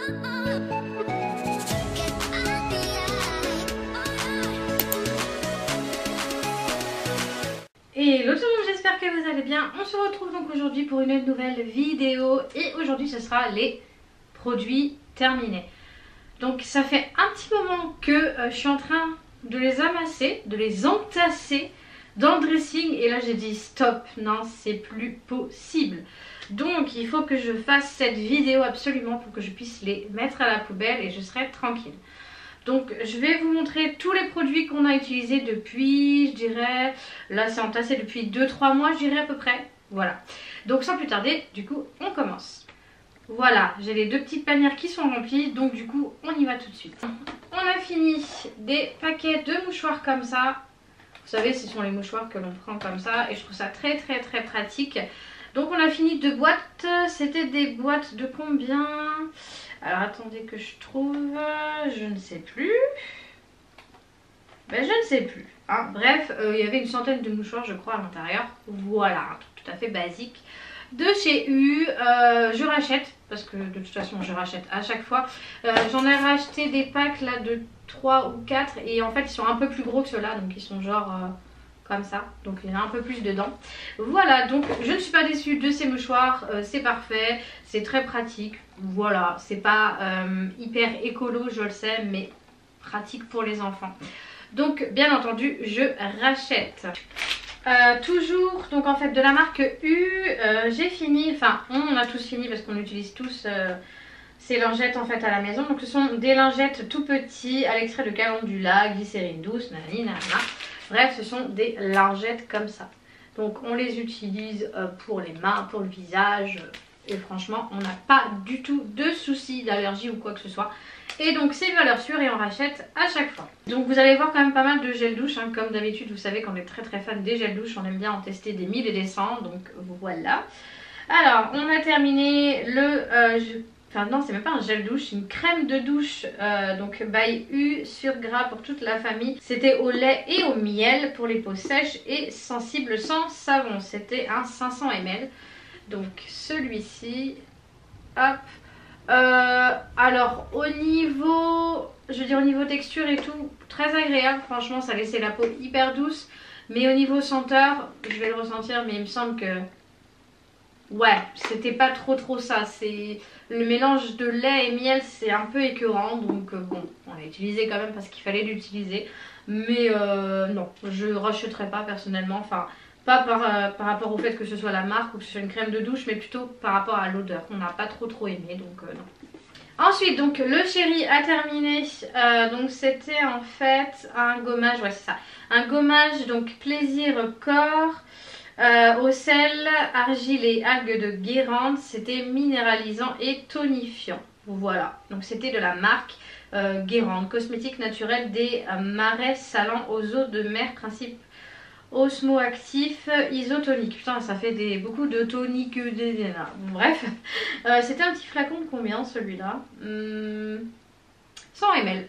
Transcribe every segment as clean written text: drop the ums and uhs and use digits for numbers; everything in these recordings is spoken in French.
Hello tout le monde, j'espère que vous allez bien. On se retrouve donc aujourd'hui pour une nouvelle vidéo et aujourd'hui ce sera les produits terminés. Donc ça fait un petit moment que je suis en train de les amasser, de les entasser dans le dressing et là j'ai dit stop, non c'est plus possible. Donc il faut que je fasse cette vidéo absolument pour que je puisse les mettre à la poubelle et je serai tranquille. Donc je vais vous montrer tous les produits qu'on a utilisés depuis, je dirais, là c'est entassé depuis 2-3 mois je dirais à peu près. Voilà, donc sans plus tarder, du coup on commence. Voilà, j'ai les deux petites panières qui sont remplies, donc du coup on y va tout de suite. On a fini des paquets de mouchoirs comme ça. Vous savez, ce sont les mouchoirs que l'on prend comme ça et je trouve ça très pratique. Donc on a fini 2 boîtes, c'était des boîtes de combien? Alors attendez que je trouve, je ne sais plus. Ben, je ne sais plus. Hein. Bref, il y avait une centaine de mouchoirs je crois à l'intérieur. Voilà, un truc tout à fait basique. De chez U, je rachète, parce que de toute façon je rachète à chaque fois. J'en ai racheté des packs là de 3 ou 4 et en fait ils sont un peu plus gros que ceux-là. Donc ils sont genre comme ça, donc il y en a un peu plus dedans. Voilà, donc je ne suis pas déçue de ces mouchoirs, c'est parfait, c'est très pratique. Voilà, c'est pas hyper écolo je le sais, mais pratique pour les enfants. Donc bien entendu je rachète. Toujours donc en fait de la marque U, j'ai fini, enfin on a tous fini parce qu'on utilise tous ces lingettes en fait à la maison. Donc ce sont des lingettes tout petits à l'extrait de calendula, glycérine douce, nanani nanana. Bref, ce sont des lingettes comme ça. Donc on les utilise pour les mains, pour le visage. Et franchement, on n'a pas du tout de soucis d'allergie ou quoi que ce soit. Et donc c'est valeur sûre et on rachète à chaque fois. Donc vous allez voir quand même pas mal de gel douche. Hein. Comme d'habitude, vous savez qu'on est très fan des gels douche. On aime bien en tester des 1000 et des 100. Donc voilà. Alors, on a terminé le... Enfin non, c'est même pas un gel douche, c'est une crème de douche donc by U sur gras pour toute la famille. C'était au lait et au miel pour les peaux sèches et sensibles sans savon. C'était un 500 ml. Donc celui-ci, hop. Alors au niveau, je veux dire au niveau texture et tout, très agréable. Franchement, ça laissait la peau hyper douce. Mais au niveau senteur, je vais le ressentir, mais il me semble que... Ouais, c'était pas trop ça. C'est le mélange de lait et miel, c'est un peu écœurant. Donc bon, on l'a utilisé quand même parce qu'il fallait l'utiliser. Mais non, je rachèterai pas personnellement. Enfin, pas par rapport au fait que ce soit la marque ou que ce soit une crème de douche, mais plutôt par rapport à l'odeur. On n'a pas trop aimé, donc non. Ensuite, donc le chéri a terminé. Donc c'était en fait un gommage, ouais c'est ça. Un gommage, donc plaisir corps. Au sel, argile et algues de Guérande, c'était minéralisant et tonifiant. Voilà, donc c'était de la marque Guérande, cosmétique naturelle des marais salants aux eaux de mer, principe osmoactif isotonique. Putain, ça fait beaucoup de toniques. Bref, c'était un petit flacon de combien celui-là 100 ml.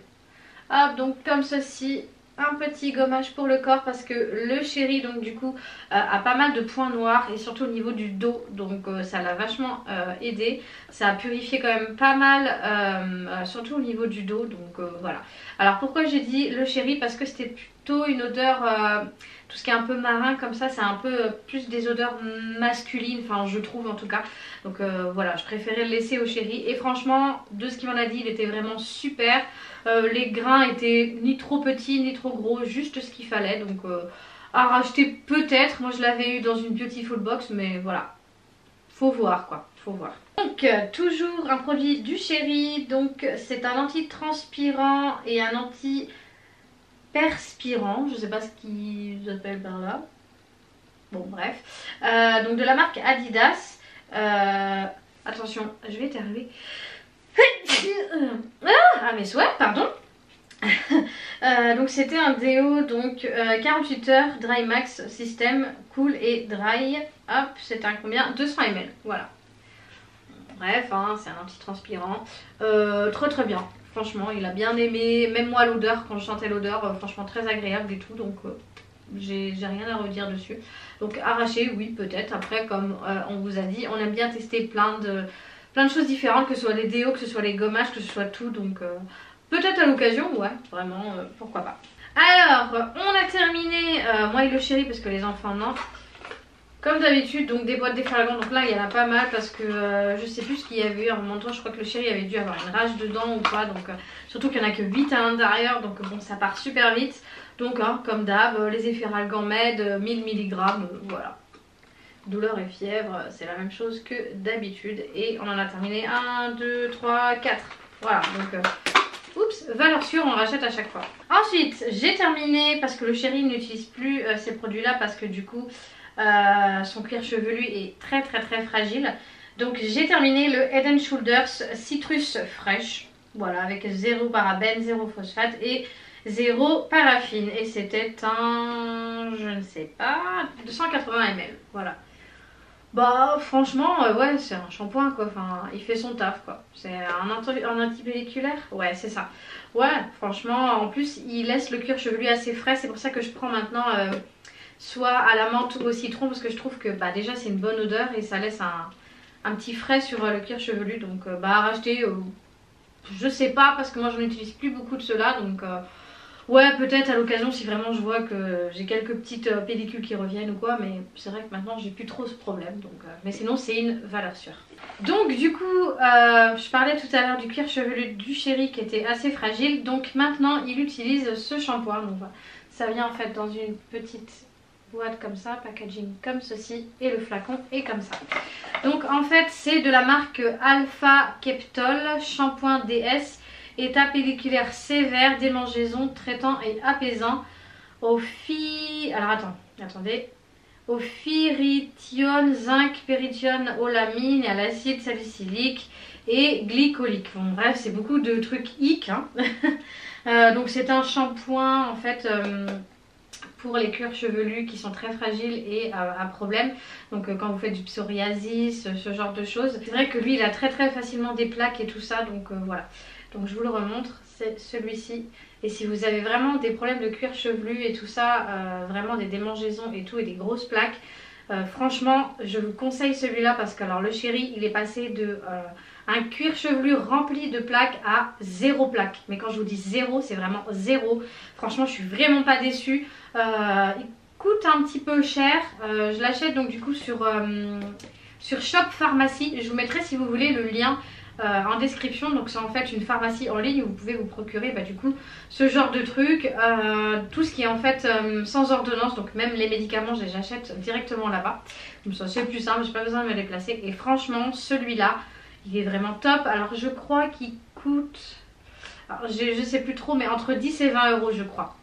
Hop, donc comme ceci. Un petit gommage pour le corps parce que le chéri donc du coup a pas mal de points noirs et surtout au niveau du dos, donc ça l'a vachement aidé. Ça a purifié quand même pas mal surtout au niveau du dos, donc voilà. Alors pourquoi j'ai dit le chéri? Parce que c'était plutôt une odeur, tout ce qui est un peu marin comme ça, c'est un peu plus des odeurs masculines, enfin je trouve en tout cas. Donc voilà, je préférais le laisser au chéri et franchement de ce qu'il m'en a dit il était vraiment super. Les grains étaient ni trop petits ni trop gros, juste ce qu'il fallait. Donc à racheter peut-être. Moi je l'avais eu dans une Beautiful Box, mais voilà. Faut voir quoi, faut voir. Donc toujours un produit du chéri. Donc c'est un anti-transpirant et un anti-perspirant. Je sais pas ce qu'ils appellent par là. Bon bref. Donc de la marque Adidas. Attention, je vais éternuer. Ah mes souhaits, pardon. Donc c'était un déo donc 48 heures Dry Max System Cool et Dry. Hop, c'est un combien 200 ml, voilà. Bref, hein, c'est un anti-transpirant. Très bien. Franchement, il a bien aimé. Même moi l'odeur, quand je sentais l'odeur, franchement très agréable et tout. Donc j'ai rien à redire dessus. Donc arracher, oui peut-être. Après comme on vous a dit, on aime bien tester plein plein de choses différentes, que ce soit les déos, que ce soit les gommages, que ce soit tout. Donc peut-être à l'occasion, ouais, vraiment, pourquoi pas. Alors, on a terminé, moi et le chéri, parce que les enfants non. Comme d'habitude, donc des boîtes d'effaragants. Donc là, il y en a pas mal parce que je sais plus ce qu'il y avait. À un moment donné, je crois que le chéri avait dû avoir une rage dedans ou quoi. Donc surtout qu'il n'y en a que 8 à l'intérieur. Donc bon, ça part super vite. Donc comme d'hab, les effaragants Med, 1000 mg, voilà. Douleur et fièvre, c'est la même chose que d'habitude. Et on en a terminé 1, 2, 3, 4. Voilà, donc oups, valeur sûre, on rachète à chaque fois. Ensuite, j'ai terminé parce que le chéri n'utilise plus ces produits-là parce que du coup, son cuir chevelu est très fragile. Donc j'ai terminé le Head & Shoulders Citrus Fresh. Voilà, avec 0 parabène, 0 phosphate et 0 paraffine. Et c'était un, je ne sais pas, 280 ml. Voilà. Bah franchement, ouais, c'est un shampoing quoi, enfin il fait son taf quoi. C'est un antipelliculaire, ouais c'est ça. Ouais, franchement, en plus il laisse le cuir chevelu assez frais, c'est pour ça que je prends maintenant soit à la menthe ou au citron, parce que je trouve que bah déjà c'est une bonne odeur et ça laisse un petit frais sur le cuir chevelu. Donc bah à racheter, je sais pas, parce que moi je n'utilise plus beaucoup de cela, donc ouais, peut-être à l'occasion si vraiment je vois que j'ai quelques petites pellicules qui reviennent ou quoi, mais c'est vrai que maintenant j'ai plus trop ce problème, donc mais sinon c'est une valeur sûre. Donc du coup, je parlais tout à l'heure du cuir chevelu du chéri qui était assez fragile, donc maintenant il utilise ce shampoing. Donc ça vient en fait dans une petite boîte comme ça, packaging comme ceci, et le flacon est comme ça. Donc en fait c'est de la marque Alpha Keptol, shampoing DS. État pelliculaire sévère, démangeaison, traitant et apaisant. Alors attendez. Au pyrithione, zinc, périthione, olamine et à l'acide salicylique et glycolique. Bon bref, c'est beaucoup de trucs hic. Hein. Donc c'est un shampoing en fait pour les cuirs chevelus qui sont très fragiles et à problème. Donc quand vous faites du psoriasis, ce genre de choses. C'est vrai que lui il a très facilement des plaques et tout ça, donc voilà. Donc je vous le remontre, c'est celui-ci. Et si vous avez vraiment des problèmes de cuir chevelu et tout ça, vraiment des démangeaisons et tout et des grosses plaques, franchement je vous conseille celui-là parce que alors le chéri il est passé de un cuir chevelu rempli de plaques à 0 plaques. Mais quand je vous dis 0, c'est vraiment 0. Franchement je suis vraiment pas déçue. Il coûte un petit peu cher. Je l'achète donc du coup sur Shop Pharmacie. Je vous mettrai si vous voulez le lien en description. Donc c'est en fait une pharmacie en ligne où vous pouvez vous procurer du coup ce genre de truc, tout ce qui est en fait sans ordonnance. Donc même les médicaments je les achète directement là-bas, comme ça c'est plus simple, j'ai pas besoin de me déplacer. Et franchement celui-là il est vraiment top. Alors je crois qu'il coûte, alors, je sais plus trop, mais entre 10 et 20 euros je crois,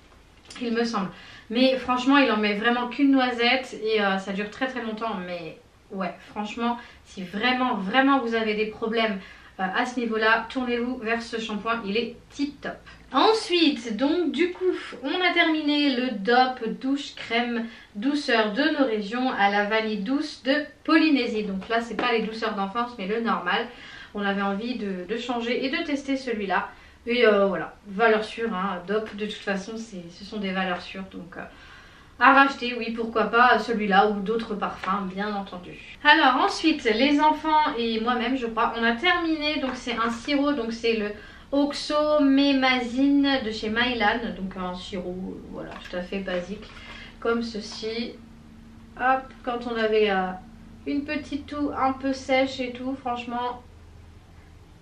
il me semble. Mais franchement il en met vraiment qu'une noisette et ça dure très longtemps. Mais ouais, franchement si vraiment vous avez des problèmes à ce niveau là, tournez-vous vers ce shampoing, il est tip top. Ensuite donc du coup on a terminé le DOP douche crème douceur de nos régions à la vanille douce de Polynésie. Donc là c'est pas les douceurs d'enfance mais le normal. On avait envie de changer et de tester celui-là. Et voilà, valeur sûre, hein, DOP de toute façon ce sont des valeurs sûres, donc à racheter, oui, pourquoi pas celui-là ou d'autres parfums, bien entendu. Alors ensuite, les enfants et moi-même, je crois, on a terminé. Donc c'est un sirop, donc c'est le Oxomemazine de chez Mylan. Donc un sirop, voilà, tout à fait basique, comme ceci. Hop, quand on avait une petite toux un peu sèche et tout, franchement,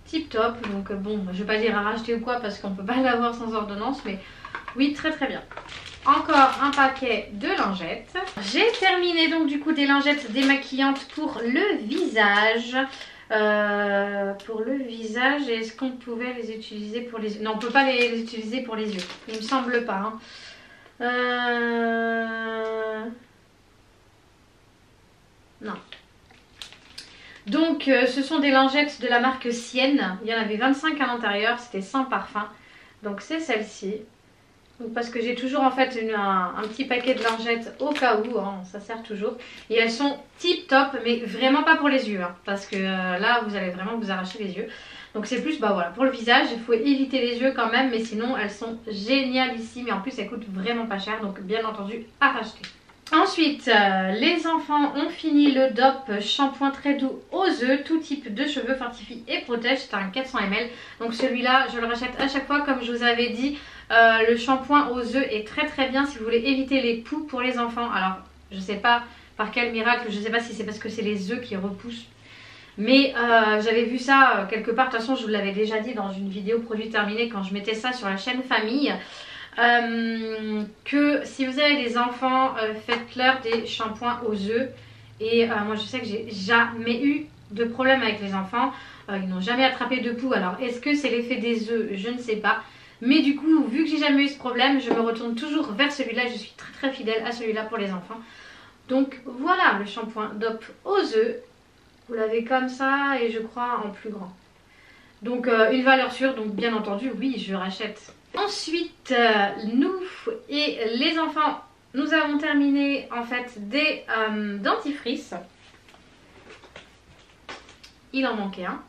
tip top. Donc bon, je vais pas dire à racheter ou quoi parce qu'on peut pas l'avoir sans ordonnance, mais oui, très bien. Encore un paquet de lingettes. J'ai terminé donc du coup des lingettes démaquillantes pour le visage. Est-ce qu'on pouvait les utiliser pour les yeux? Non, on peut pas les utiliser pour les yeux. Il me semble pas. Hein. Non. Donc ce sont des lingettes de la marque Sienne. Il y en avait 25 à l'intérieur, c'était sans parfum. Donc c'est celle-ci. Parce que j'ai toujours en fait un petit paquet de lingettes au cas où, hein, ça sert toujours. Et elles sont tip top, mais vraiment pas pour les yeux, hein, parce que là vous allez vraiment vous arracher les yeux. Donc c'est plus voilà, pour le visage, il faut éviter les yeux quand même, mais sinon elles sont génialissimes et en plus elles coûtent vraiment pas cher, donc bien entendu à racheter. Ensuite, les enfants ont fini le DOP shampoing très doux aux œufs, tout type de cheveux, fortifie et protège. C'est un 400 ml. Donc celui-là, je le rachète à chaque fois. Comme je vous avais dit, le shampoing aux œufs est très bien si vous voulez éviter les poux pour les enfants. Alors, je sais pas par quel miracle, je sais pas si c'est parce que c'est les œufs qui repoussent. Mais j'avais vu ça quelque part. De toute façon, je vous l'avais déjà dit dans une vidéo produit terminé quand je mettais ça sur la chaîne famille. Que si vous avez des enfants, faites-leur des shampoings aux œufs. Et moi je sais que j'ai jamais eu de problème avec les enfants, ils n'ont jamais attrapé de poux. Alors est-ce que c'est l'effet des œufs? Je ne sais pas, mais du coup vu que j'ai jamais eu ce problème, je me retourne toujours vers celui-là. Je suis très fidèle à celui-là pour les enfants. Donc voilà le shampoing DOP aux œufs. Vous l'avez comme ça et je crois en plus grand. Donc une valeur sûre, donc bien entendu oui je rachète. Ensuite, nous et les enfants, nous avons terminé en fait des dentifrices. Il en manquait un.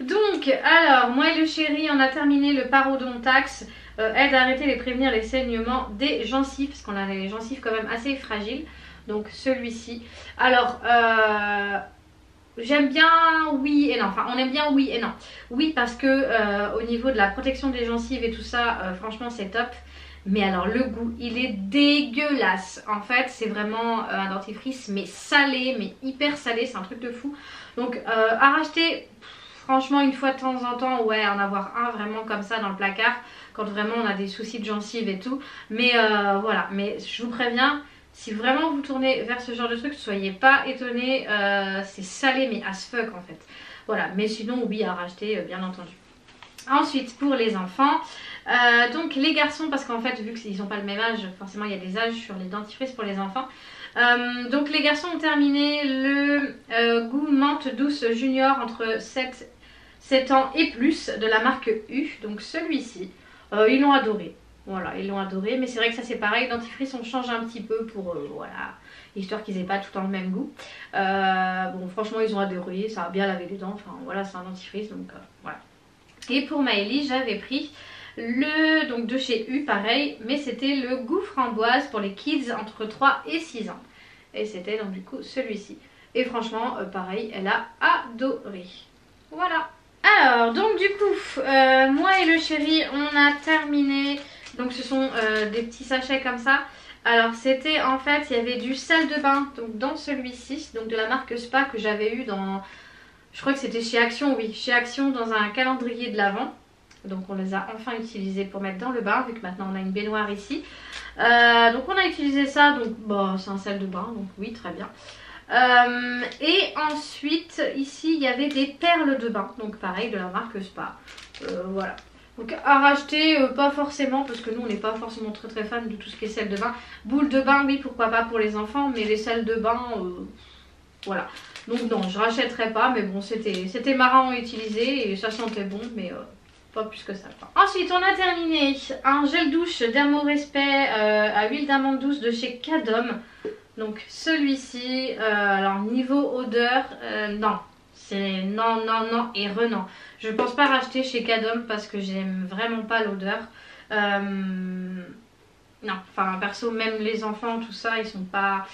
Donc, alors, moi et le chéri, on a terminé le parodontax. Aide à arrêter et prévenir les saignements des gencives, parce qu'on a les gencives quand même assez fragiles. Donc celui-ci. Alors, j'aime bien oui et non, enfin on aime bien oui et non. Oui parce que au niveau de la protection des gencives et tout ça, franchement c'est top. Mais alors le goût il est dégueulasse. En fait c'est vraiment un dentifrice mais salé, mais hyper salé, c'est un truc de fou. Donc à racheter franchement une fois de temps en temps, ouais, en avoir un vraiment comme ça dans le placard. Quand vraiment on a des soucis de gencives et tout. Mais voilà, mais je vous préviens, si vraiment vous tournez vers ce genre de truc, soyez pas étonnés, c'est salé mais as fuck en fait. Voilà, mais sinon oui à racheter bien entendu. Ensuite pour les enfants, donc les garçons, parce qu'en fait vu qu'ils n'ont pas le même âge, forcément il y a des âges sur les dentifrices pour les enfants. Donc les garçons ont terminé le goût menthe douce junior entre 7 ans et plus de la marque U, donc celui-ci. Ils l'ont adoré. Voilà, ils l'ont adoré, mais c'est vrai que ça c'est pareil, dentifrice on change un petit peu pour, voilà, histoire qu'ils aient pas tout le temps le même goût. Bon franchement ils ont adoré, ça a bien lavé les dents, enfin voilà c'est un dentifrice donc voilà. Et pour Maëlie j'avais pris le, donc de chez U pareil, mais c'était le goût framboise pour les kids entre 3 et 6 ans. Et c'était donc du coup celui-ci. Et franchement pareil, elle a adoré. Voilà. Alors donc du coup, moi et le chéri on a terminé. Donc ce sont des petits sachets comme ça. Alors c'était en fait, il y avait du sel de bain donc dans celui-ci, donc de la marque Spa que j'avais eu dans, je crois que c'était chez Action, oui, chez Action dans un calendrier de l'Avent. Donc on les a enfin utilisés pour mettre dans le bain vu que maintenant on a une baignoire ici. Donc on a utilisé ça, donc bon, c'est un sel de bain, donc oui très bien. Et ensuite ici il y avait des perles de bain, donc pareil de la marque Spa. Voilà. Donc à racheter, pas forcément parce que nous on n'est pas forcément très fan de tout ce qui est sel de bain. Boule de bain oui pourquoi pas pour les enfants, mais les sels de bain voilà. Donc non je rachèterai pas, mais bon c'était marrant à utiliser et ça sentait bon, mais pas plus que ça. Ensuite on a terminé un gel douche Dermorespect à huile d'amande douce de chez Cadom. Donc celui-ci, alors niveau odeur, non. C'est non et non. Je pense pas racheter chez Cadom parce que j'aime vraiment pas l'odeur. Non, enfin perso même les enfants tout ça ils sont pas...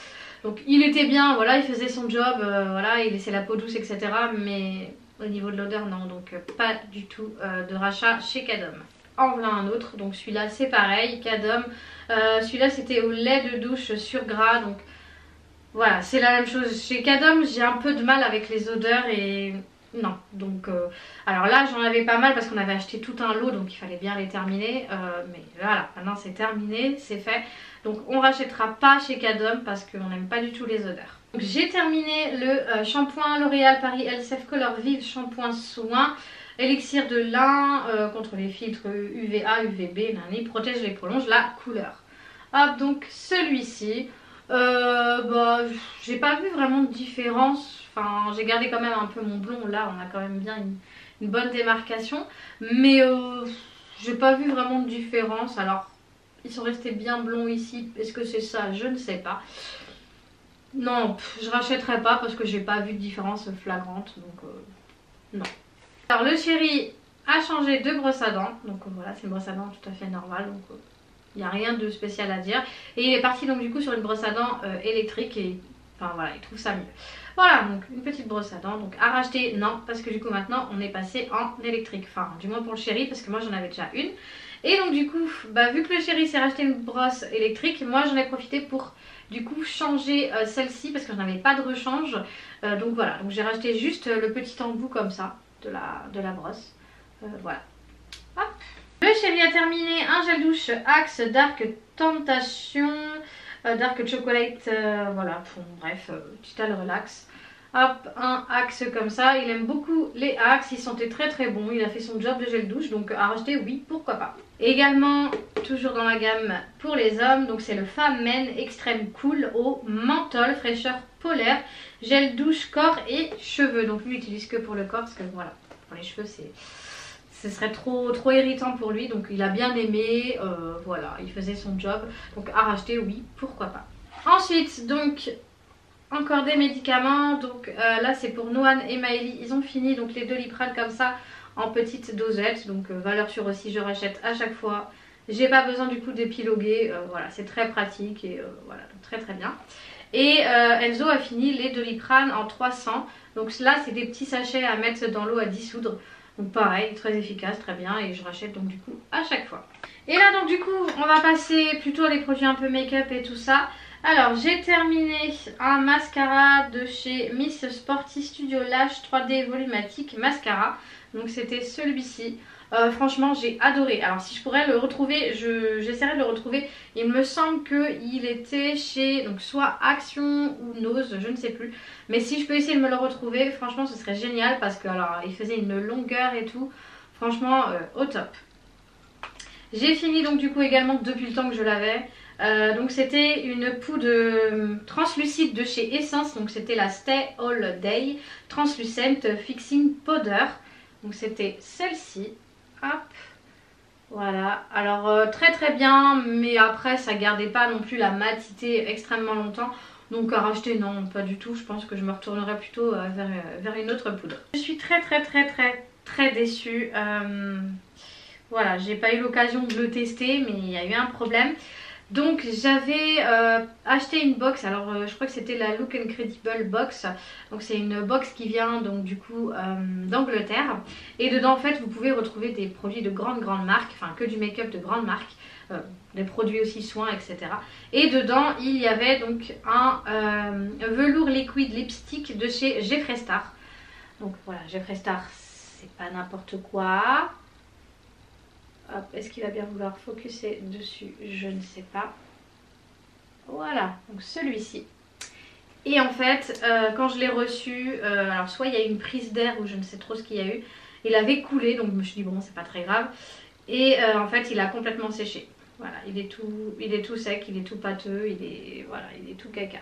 Donc il était bien, voilà, il faisait son job, voilà, il laissait la peau douce etc. Mais au niveau de l'odeur non, donc pas du tout de rachat chez Cadom. En voilà un autre, donc celui-là c'est pareil, Cadom. Celui-là c'était au lait de douche sur gras, donc voilà, c'est la même chose. Chez Cadom, j'ai un peu de mal avec les odeurs et non. Donc, alors là, j'en avais pas mal parce qu'on avait acheté tout un lot, donc il fallait bien les terminer. Mais voilà, maintenant c'est terminé, c'est fait. Donc on rachètera pas chez Cadom parce qu'on n'aime pas du tout les odeurs. J'ai terminé le shampoing L'Oréal Paris LCF Color Vive Shampoing Soin. Élixir de lin contre les filtres UVA, UVB, il protège et prolonge la couleur. Hop, donc celui-ci. Bah, j'ai pas vu vraiment de différence. Enfin, j'ai gardé quand même un peu mon blond. Là, on a quand même bien une bonne démarcation. Mais j'ai pas vu vraiment de différence. Alors, ils sont restés bien blonds ici. Est-ce que c'est ça? Je ne sais pas. Non, je rachèterai pas parce que j'ai pas vu de différence flagrante. Donc, non. Alors, le chéri a changé de brosse à dents. Donc, voilà, c'est une brosse à dents tout à fait normale. Donc, il n'y a rien de spécial à dire. Et il est parti donc du coup sur une brosse à dents électrique et enfin voilà, il trouve ça mieux. Voilà, donc une petite brosse à dents, donc à racheter, non, parce que du coup maintenant on est passé en électrique, enfin du moins pour le chéri, parce que moi j'en avais déjà une. Et donc du coup, bah, vu que le chéri s'est racheté une brosse électrique, moi j'en ai profité pour du coup changer celle-ci, parce que je n'avais pas de rechange. Donc voilà, donc j'ai racheté juste le petit embout comme ça, de la brosse, voilà. Hop. Le chéri a terminé un gel douche Axe Dark Tentation, Dark Chocolate, voilà, bon, bref, Total Relax. Hop, un Axe comme ça, il aime beaucoup les Axe, il sentait très très bon, il a fait son job de gel douche, donc à racheter oui, pourquoi pas. Également, toujours dans la gamme pour les hommes, donc c'est le Femme Men Extrême Cool au menthol, fraîcheur polaire, gel douche corps et cheveux. Donc lui il utilise que pour le corps, parce que voilà, pour les cheveux ce serait trop irritant pour lui, donc il a bien aimé, voilà, il faisait son job, donc à racheter oui, pourquoi pas. Ensuite, donc encore des médicaments, donc là c'est pour Noan et Maëlie, ils ont fini donc les Doliprane comme ça en petites dosettes, donc valeur sûre aussi, je rachète à chaque fois. J'ai pas besoin du coup d'épiloguer, voilà, c'est très pratique et voilà, donc très très bien. Et Enzo a fini les Doliprane en 300, donc là c'est des petits sachets à mettre dans l'eau à dissoudre. Donc pareil, très efficace, très bien, et je rachète donc du coup à chaque fois. Et là donc du coup on va passer plutôt à les produits un peu make-up et tout ça. Alors j'ai terminé un mascara de chez Miss Sporty Studio Lash 3D Volumatique Mascara. Donc c'était celui-ci. Franchement j'ai adoré. Alors si je pourrais le retrouver, j'essaierai de le retrouver. Il me semble qu'il était chez donc soit Action ou Nose, je ne sais plus. Mais si je peux essayer de me le retrouver, franchement ce serait génial. Parce que alors il faisait une longueur et tout. Franchement au top. J'ai fini donc du coup également depuis le temps que je l'avais. Donc c'était une poudre translucide de chez Essence. Donc c'était la Stay All Day Translucent Fixing Powder. Donc c'était celle-ci. Hop. Voilà. Alors très très bien. Mais après ça gardait pas non plus la matité extrêmement longtemps. Donc à racheter non, pas du tout. Je pense que je me retournerai plutôt vers une autre poudre. Je suis très déçue. Voilà, j'ai pas eu l'occasion de le tester, mais il y a eu un problème. Donc j'avais acheté une box, alors je crois que c'était la Look Incredible box. Donc c'est une box qui vient donc du coup d'Angleterre. Et dedans en fait vous pouvez retrouver des produits de grandes marques, enfin que du make-up de grandes marques. Des produits aussi soins, etc. Et dedans il y avait donc un velours liquide lipstick de chez Jeffree Star. Donc voilà, Jeffree Star c'est pas n'importe quoi. Est-ce qu'il va bien vouloir focuser dessus? Je ne sais pas. Voilà, donc celui-ci. Et en fait, quand je l'ai reçu, alors soit il y a eu une prise d'air ou je ne sais trop ce qu'il y a eu. Il avait coulé, donc je me suis dit bon c'est pas très grave. Et en fait il a complètement séché. Voilà, il est tout sec, il est tout pâteux, voilà, il est tout caca.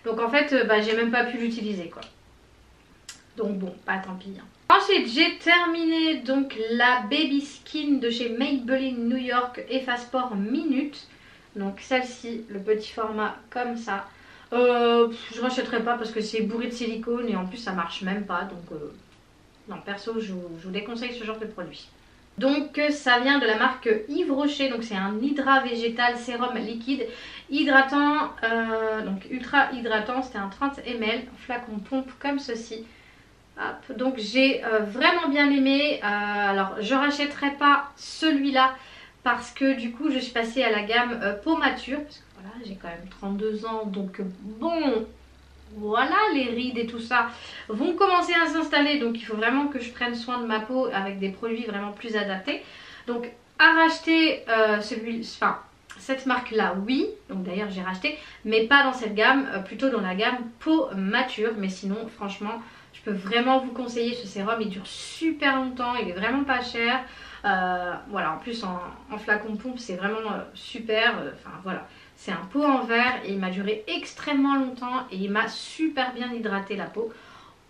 Donc en fait, j'ai même pas pu l'utiliser quoi. Donc bon, pas tant pis. Hein. Ensuite j'ai terminé donc la Baby Skin de chez Maybelline New York Efface Pores Minute. Donc celle-ci, le petit format comme ça. Je rachèterai pas parce que c'est bourré de silicone et en plus ça marche même pas. Donc non, perso je vous déconseille ce genre de produit. Donc ça vient de la marque Yves Rocher. Donc c'est un hydra végétal sérum liquide hydratant, donc ultra hydratant. C'était un 30 ml, flacon pompe comme ceci. Hop, donc j'ai vraiment bien aimé. Alors je rachèterai pas celui-là parce que du coup je suis passée à la gamme peau mature. Parce que voilà, j'ai quand même 32 ans. Donc bon, voilà, les rides et tout ça vont commencer à s'installer. Donc il faut vraiment que je prenne soin de ma peau avec des produits vraiment plus adaptés. Donc à racheter cette marque là oui, donc d'ailleurs j'ai racheté, mais pas dans cette gamme, plutôt dans la gamme peau mature. Mais sinon franchement je peux vraiment vous conseiller ce sérum, il dure super longtemps, il est vraiment pas cher. Voilà, en plus en flacon pompe c'est vraiment super, enfin voilà. C'est un pot en verre et il m'a duré extrêmement longtemps et il m'a super bien hydraté la peau.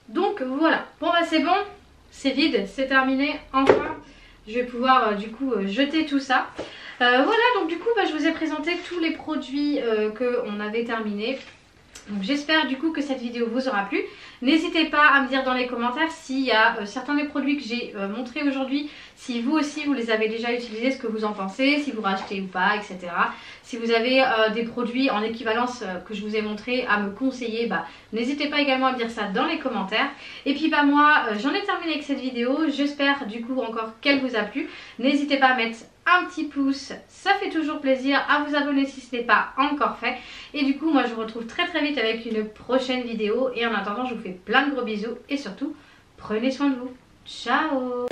Donc voilà, bon bah c'est bon, c'est vide, c'est terminé, enfin je vais pouvoir du coup jeter tout ça. Voilà, donc du coup je vous ai présenté tous les produits qu'on avait terminés. Donc j'espère du coup que cette vidéo vous aura plu. N'hésitez pas à me dire dans les commentaires s'il y a certains des produits que j'ai montrés aujourd'hui, si vous aussi vous les avez déjà utilisés, ce que vous en pensez, si vous rachetez ou pas, etc. Si vous avez des produits en équivalence que je vous ai montré à me conseiller, n'hésitez pas également à me dire ça dans les commentaires. Et puis moi j'en ai terminé avec cette vidéo, j'espère du coup encore qu'elle vous a plu. N'hésitez pas à mettre un petit pouce, ça fait toujours plaisir, à vous abonner si ce n'est pas encore fait. Et du coup moi je vous retrouve très vite avec une prochaine vidéo. Et en attendant je vous fais plein de gros bisous et surtout prenez soin de vous. Ciao.